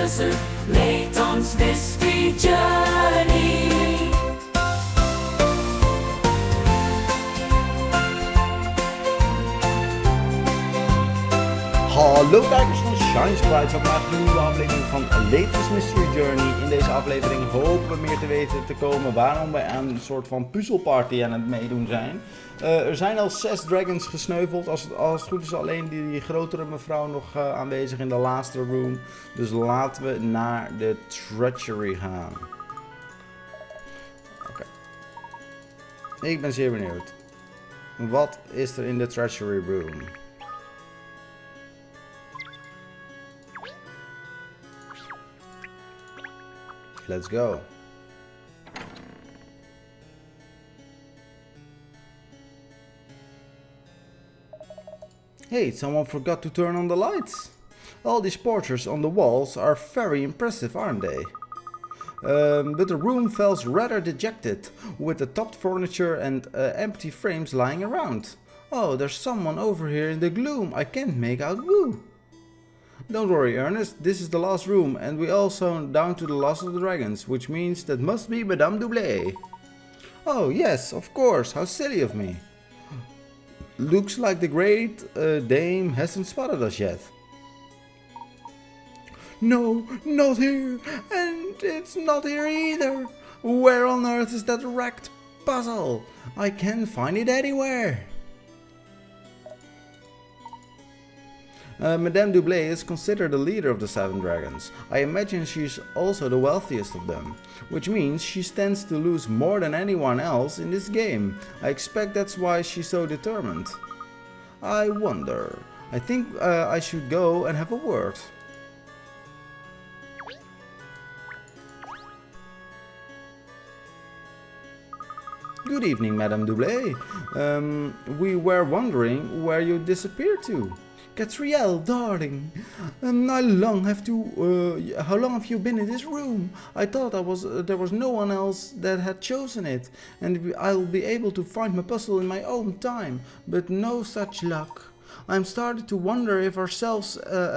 tussen Layton'S mystery journey. Hallo kijkers van ShineSprites, we maken een nieuwe aflevering van Layton'S Mystery Journey. In deze aflevering hopen we meer te weten te komen waarom wij aan een soort van puzzelparty aan het meedoen zijn. Er zijn al 6 dragons gesneuveld, als het goed is alleen die grotere mevrouw nog aanwezig in de laatste room. Dus laten we naar de treachery gaan. Oké. Ik ben zeer benieuwd. Wat is er in de treachery room? Let's go. Hey, someone forgot to turn on the lights. All these portraits on the walls are very impressive, aren't they? But the room feels rather dejected, with the topped furniture and empty frames lying around. Oh, there's someone over here in the gloom. I can't make out who. Don't worry, Ernest, this is the last room, and we also down to the last of the dragons, which means that must be Madame Doublé. Oh yes, of course, how silly of me. Looks like the great dame hasn't spotted us yet. No, not here, and it's not here either. Where on earth is that wrecked puzzle? I can't find it anywhere. Madame Doublé is considered the leader of the 7 dragons. I imagine she's also the wealthiest of them, which means she stands to lose more than anyone else in this game. I expect that's why she's so determined. I wonder. I think I should go and have a word. Good evening, Madame Doublé. We were wondering where you disappeared to. Catriel, darling, how long have you been in this room? I thought there was no one else that had chosen it, and I'll be able to find my puzzle in my own time, but no such luck. I'm starting to wonder if our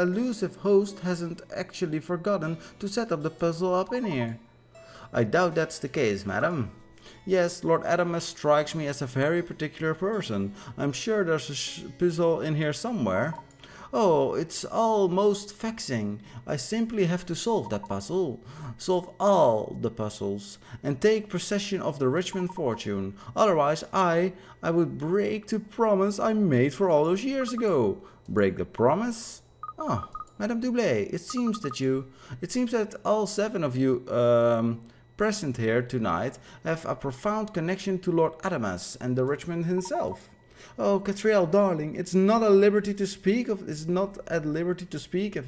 elusive host hasn't actually forgotten to set up the puzzle up in here. I doubt that's the case, madam. Yes, Lord Adamus strikes me as a very particular person. I'm sure there's a puzzle in here somewhere. Oh, it's all most vexing. I simply have to solve that puzzle. Solve all the puzzles. And take possession of the Richmond fortune. Otherwise I would break the promise I made for all those years ago. Break the promise? Oh, Madame Doublé, it seems that all 7 of you present here tonight have a profound connection to Lord Adamus and the Richmond himself. Oh, Catriel, darling, it's not at liberty to speak of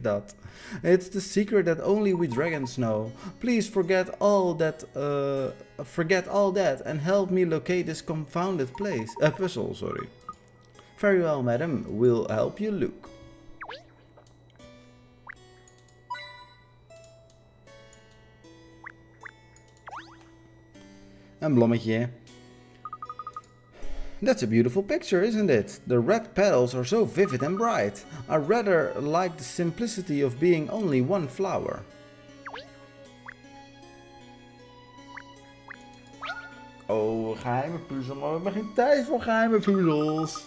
that. It's the secret that only we dragons know. Please forget all that and help me locate this confounded puzzle, sorry. Very well, madam, we'll help you look. Een bloemetje. That's a beautiful picture, isn't it? The red petals are so vivid and bright. I rather like the simplicity of being only one flower. Oh, geheime puzzel, maar we hebben geen tijd voor geheime puzzels.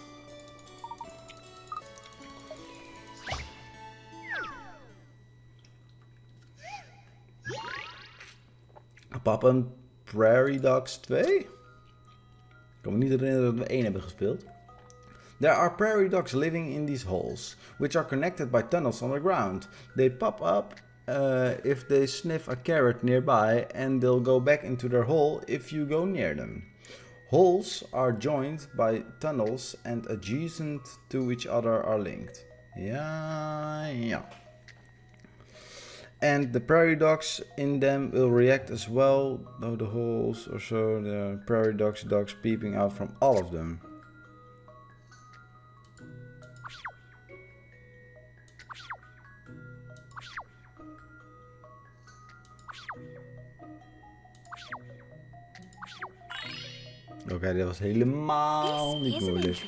Papa Prairie Dogs 2? Ik kan me niet herinneren dat we 1 hebben gespeeld. There are prairie dogs living in these holes, which are connected by tunnels underground. They pop up if they sniff a carrot nearby, and they'll go back into their hole if you go near them. Holes are joined by tunnels and adjacent to each other are linked. Yeah. And the prairie dogs in them will react as well, though the holes or so, the prairie dogs peeping out from all of them. Oké, dit was helemaal niet moeilijk.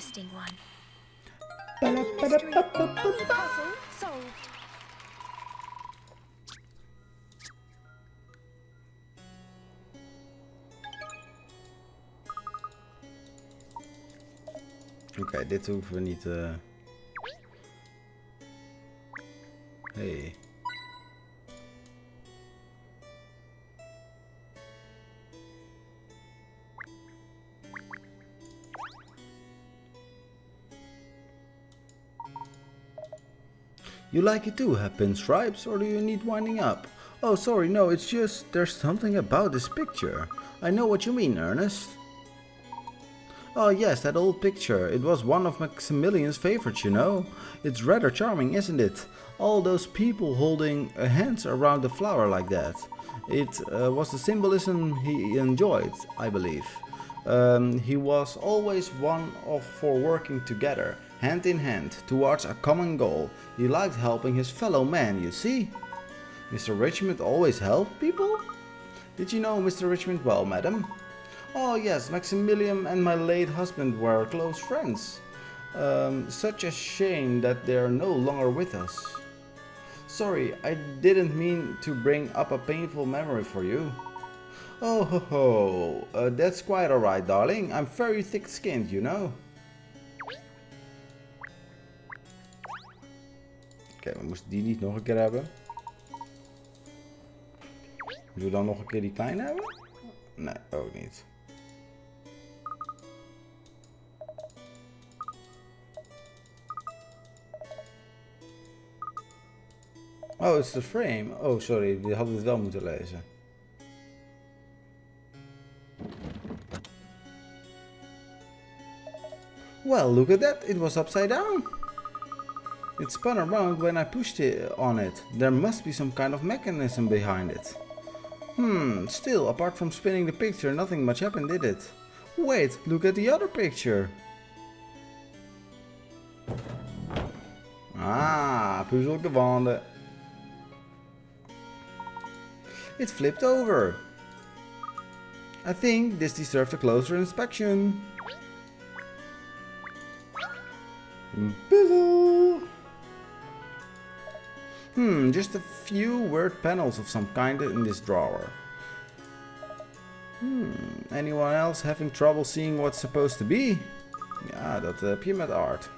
Oké, dit hoeven we niet... Hey. You like it too, have pinstripes, or do you need winding up? Oh, sorry, no, it's just there's something about this picture. I know what you mean, Ernest. Oh yes, that old picture. It was one of Maximilian's favorites, you know. It's rather charming, isn't it? All those people holding hands around the flower like that. It was the symbolism he enjoyed, I believe. He was always one for working together, hand in hand, towards a common goal. He liked helping his fellow man, you see. Mr. Richmond always helped people? Did you know Mr. Richmond well, madam? Oh yes, Maximilian and my late husband were close friends. Such a shame that they are no longer with us. Sorry, I didn't mean to bring up a painful memory for you. Oh ho ho, that's quite alright, darling. I'm very thick-skinned, you know. Oké, we moesten die niet nog een keer hebben. Moeten we dan nog een keer die kleine hebben? Nee, ook niet. Oh, it's the frame. Oh, sorry, we hadden het wel moeten lezen. Well, look at that. It was upside down. It spun around when I pushed on it. There must be some kind of mechanism behind it. Still, apart from spinning the picture, nothing much happened, did it? Wait, look at the other picture. Ah, puzzel gewonnen. It flipped over. I think this deserves a closer inspection. Puzzle. Just a few word panels of some kind in this drawer. Anyone else having trouble seeing what's supposed to be? Ja, dat heb je met art.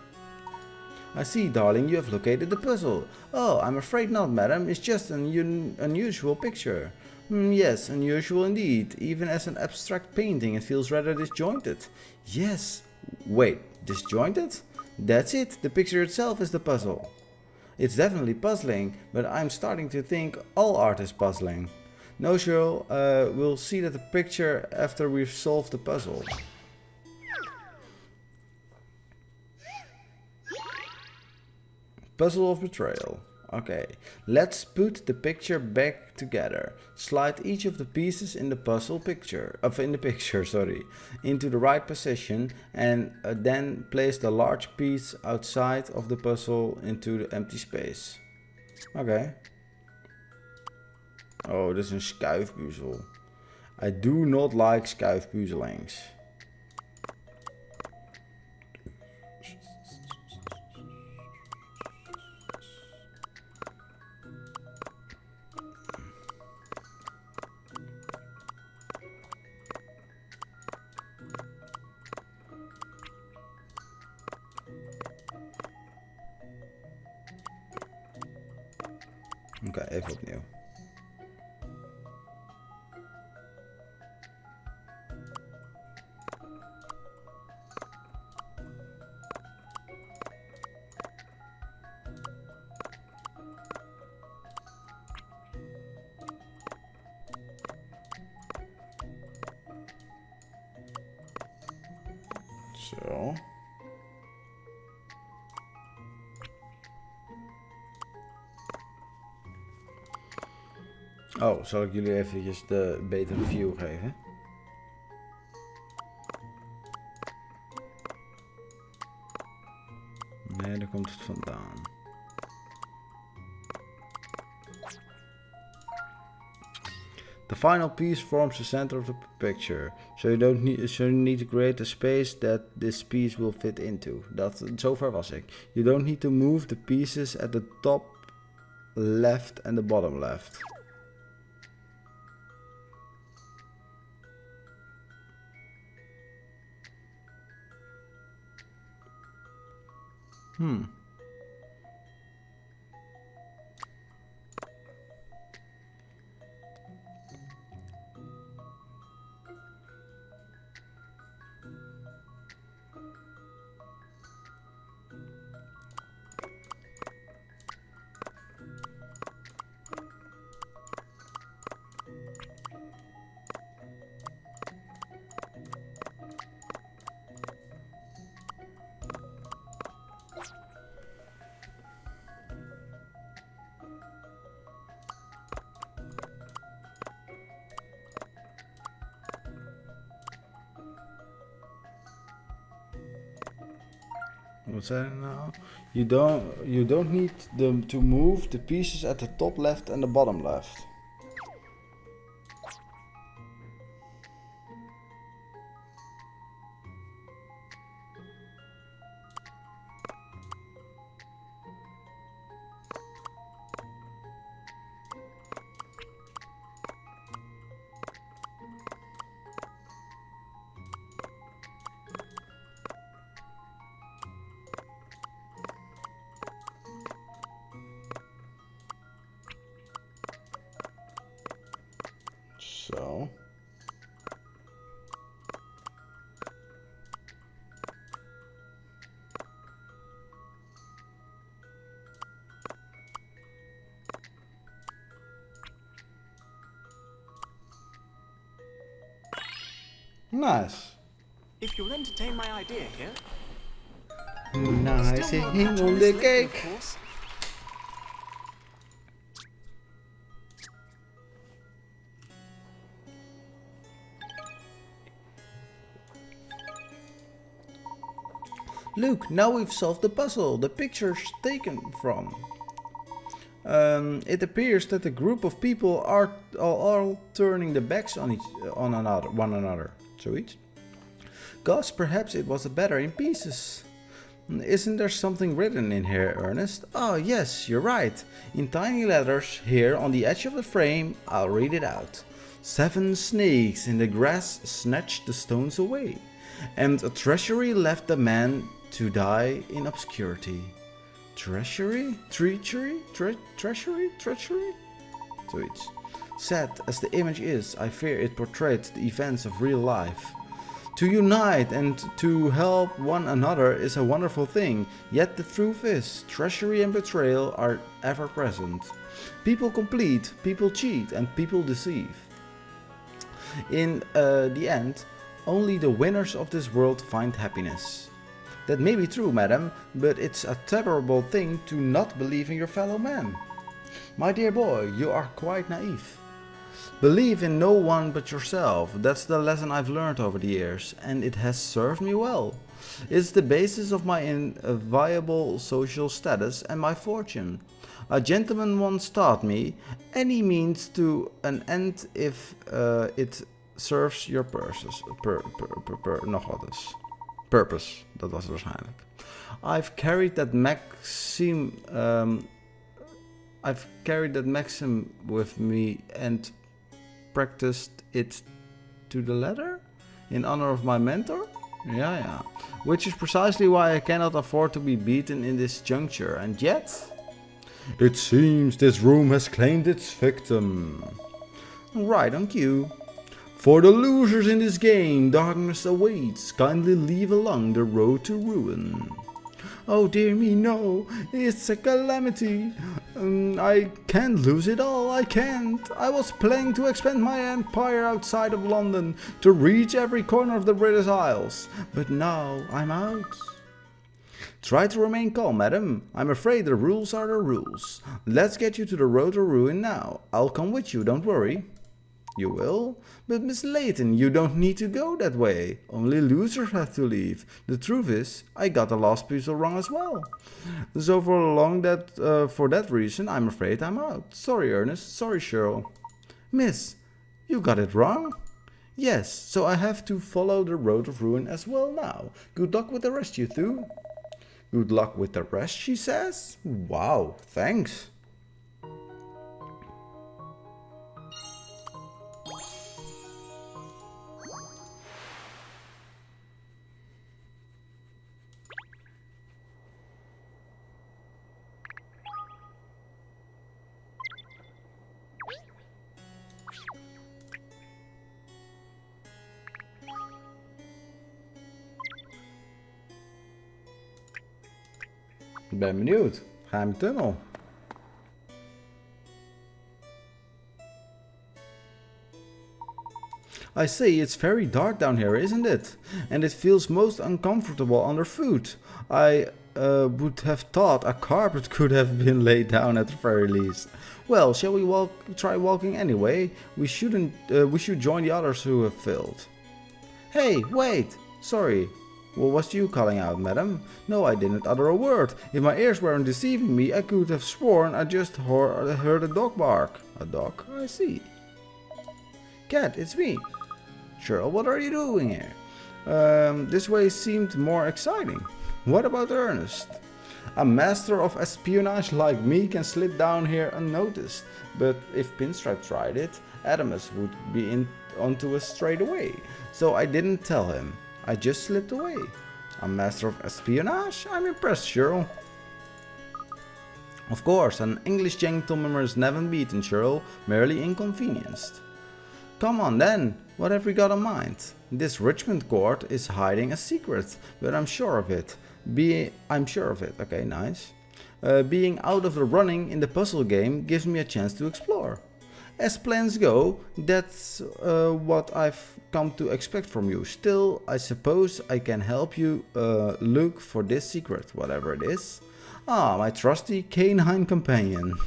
I see, darling, you have located the puzzle. Oh, I'm afraid not, madam. It's just an unusual picture. Yes, unusual indeed. Even as an abstract painting, it feels rather disjointed. Yes. Wait, disjointed? That's it. The picture itself is the puzzle. It's definitely puzzling, but I'm starting to think all art is puzzling. No, Cheryl, we'll see that the picture after we've solved the puzzle. Puzzle of betrayal. Okay, let's put the picture back together. Slide each of the pieces in the picture, into the right position, and then place the large piece outside of the puzzle into the empty space. Okay. Oh, dit is een schuifpuzzel. I do not like schuifpuzzelings. Oké, even opnieuw. Zo. Oh, zal ik jullie eventjes de betere view geven? Nee, daar komt het vandaan. The final piece forms the center of the picture, so you need to create a space that this piece will fit into. Zover was ik. You don't need to move the pieces at the top left and the bottom left. What's that now? You don't need them to move the pieces at the top left and the bottom left. So. Nice. If you'll entertain my idea here. Nice Still hing not on much the on this liquor, of cake. course. Look, now we've solved the puzzle. The picture's taken from. It appears that a group of people are all turning their backs on one another. Sweet. Gosh, perhaps it was better in pieces. Isn't there something written in here, Ernest? Oh yes, you're right. In tiny letters here on the edge of the frame, I'll read it out. 7 snakes in the grass snatched the stones away, and a treasury left the man to die in obscurity. Treachery? Treachery? Treachery? Treachery? Sweet. Sad as the image is, I fear it portrayed the events of real life. To unite and to help one another is a wonderful thing, yet the truth is, treachery and betrayal are ever present. People complete, people cheat, and people deceive. In the end, only the winners of this world find happiness. That may be true, madam, but it's a terrible thing to not believe in your fellow man. My dear boy, you are quite naive. Believe in no one but yourself. That's the lesson I've learned over the years, and it has served me well. It's the basis of my inviolable social status and my fortune. A gentleman once taught me, any means to an end if it serves your purposes. Nog wat eens. Purpose, dat was het waarschijnlijk. I've carried that maxim with me and practiced it to the letter in honor of my mentor. Yeah. Which is precisely why I cannot afford to be beaten in this juncture, and yet it seems this room has claimed its victim. Right on cue. For the losers in this game, darkness awaits. Kindly leave along the road to ruin. Oh dear me, no, it's a calamity. I can't lose it all, I can't. I was planning to expand my empire outside of London, to reach every corner of the British Isles. But now I'm out. Try to remain calm, madam. I'm afraid the rules are the rules. Let's get you to the road to ruin now. I'll come with you, don't worry. You will? But Miss Layton, you don't need to go that way. Only losers have to leave. The truth is, I got the last puzzle wrong as well. So for that reason, I'm afraid I'm out. Sorry, Ernest. Sorry, Cheryl. Miss, you got it wrong? Yes, so I have to follow the road of ruin as well now. Good luck with the rest, you two. Good luck with the rest, she says? Wow, thanks. Ben benieuwd. Geheime tunnel. I say, it's very dark down here, isn't it? And it feels most uncomfortable underfoot. I would have thought a carpet could have been laid down at the very least. Well, shall we try walking anyway? We should join the others who have filled. Hey, wait! Sorry. What was you calling out, madam? No, I didn't utter a word. If my ears weren't deceiving me, I could have sworn I just heard a dog bark. A dog? I see. Cat, it's me. Cheryl, what are you doing here? This way seemed more exciting. What about Ernest? A master of espionage like me can slip down here unnoticed. But if Pinstripe tried it, Adamus would be onto us straight away. So I didn't tell him. I just slipped away. A master of espionage? I'm impressed, Cheryl. Of course, an English gentleman is never beaten, Cheryl, merely inconvenienced. Come on then, what have we got in mind? This Richmond court is hiding a secret, but I'm sure of it. Okay, nice. Being out of the running in the puzzle game gives me a chance to explore. As plans go, that's what I've come to expect from you. Still, I suppose I can help you look for this secret, whatever it is. Ah, my trusty canine companion.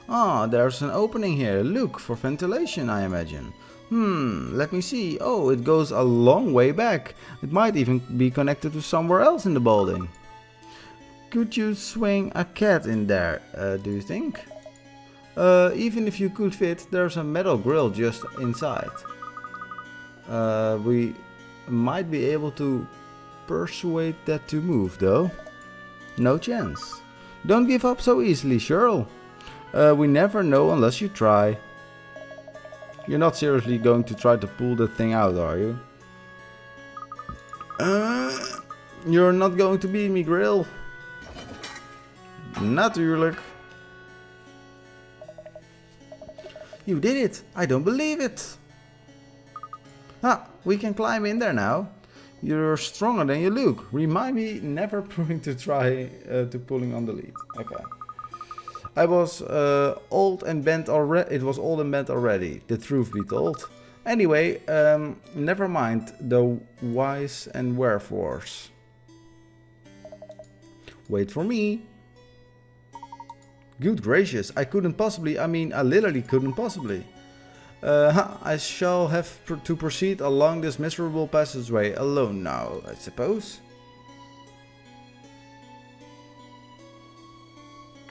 Ah, there's an opening here. Look, for ventilation, I imagine. Let me see. Oh, it goes a long way back. It might even be connected to somewhere else in the building. Could you swing a cat in there, do you think? Even if you could fit, there's a metal grill just inside. We might be able to persuade that to move, though. No chance. Don't give up so easily, Cheryl. We never know unless you try. You're not seriously going to try to pull that thing out, are you? You're not going to beat me, Grill. Natuurlijk. You did it! I don't believe it! Ah, we can climb in there now. You're stronger than you look. Remind me never to try to pulling on the lead. Okay. I was old and bent already. It was old and bent already. The truth be told. Anyway, never mind the whys and wherefores. Wait for me. Good gracious! I couldn't possibly. I literally couldn't possibly. I shall have to proceed along this miserable passageway alone now, I suppose.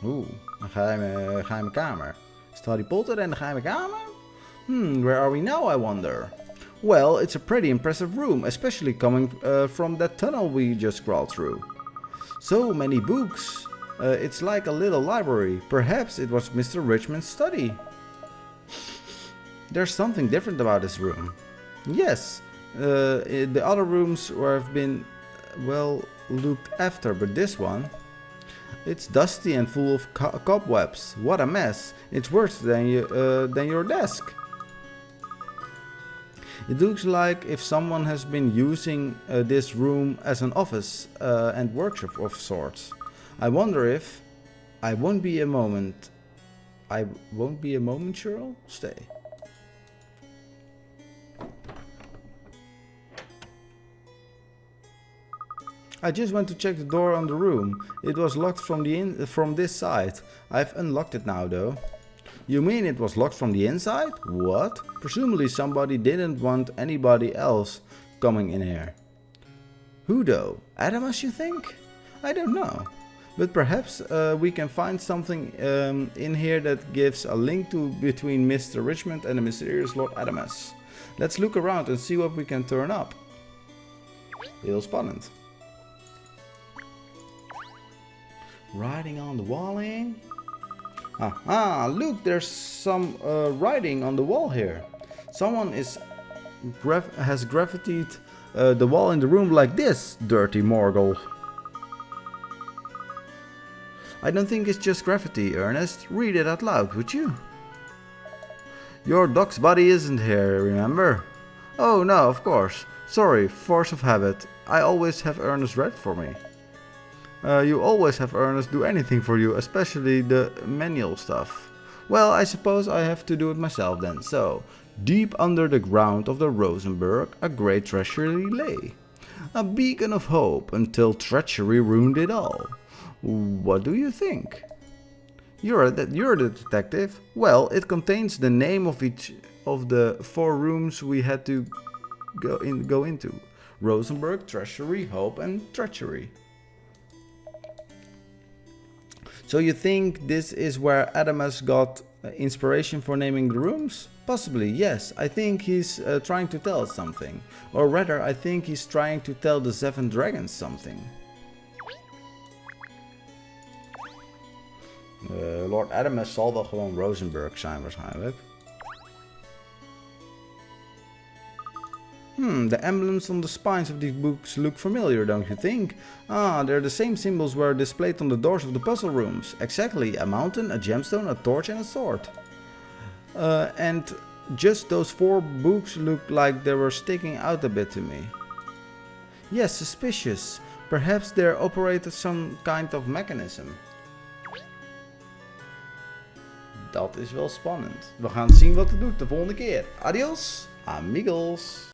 Oeh. Een geheime kamer. Is het Harry Potter en de geheime kamer? Where are we now, I wonder? Well, it's a pretty impressive room, especially coming from that tunnel we just crawled through. So many books. It's like a little library. Perhaps it was Mr. Richmond's study. There's something different about this room. Yes, the other rooms have been well looked after, but this one... It's dusty and full of cobwebs. What a mess. It's worse than your desk. It looks like if someone has been using this room as an office and workshop of sorts. I wonder if... I won't be a moment, Cheryl? Stay. I just went to check the door on the room. It was locked from this side. I've unlocked it now, though. You mean it was locked from the inside? What? Presumably somebody didn't want anybody else coming in here. Who though? Adamus, you think? I don't know. But perhaps we can find something in here that gives a link between Mr. Richmond and the mysterious Lord Adamus. Let's look around and see what we can turn up. Heel spannend. Writing on the walling. Look, there's some writing on the wall here. Someone has graffitied the wall in the room like this, dirty Morgul. I don't think it's just graffiti, Ernest. Read it out loud, would you? Your dog's body isn't here, remember? Oh no, of course. Sorry, force of habit. I always have Ernest read for me. You always have Ernest do anything for you, especially the manual stuff. Well, I suppose I have to do it myself then. So, deep under the ground of the Rosenberg, a great treasury lay. A beacon of hope until treachery ruined it all. What do you think? You're the detective. Well, it contains the name of each of the 4 rooms we had to go into. Rosenberg, treasury, hope and treachery. So you think this is where Adamus got inspiration for naming the rooms? Possibly, yes. I think he's trying to tell us something. Or rather, I think he's trying to tell the 7 dragons something. Lord Adamus zal wel gewoon Rosenberg zijn waarschijnlijk. The emblems on the spines of these books look familiar, don't you think? Ah, they're the same symbols were displayed on the doors of the puzzle rooms. Exactly, a mountain, a gemstone, a torch and a sword. And just those 4 books looked like they were sticking out a bit to me. Yes, suspicious. Perhaps they operated some kind of mechanism. Dat is wel spannend. We gaan zien wat het doet de volgende keer. Adios, amigos.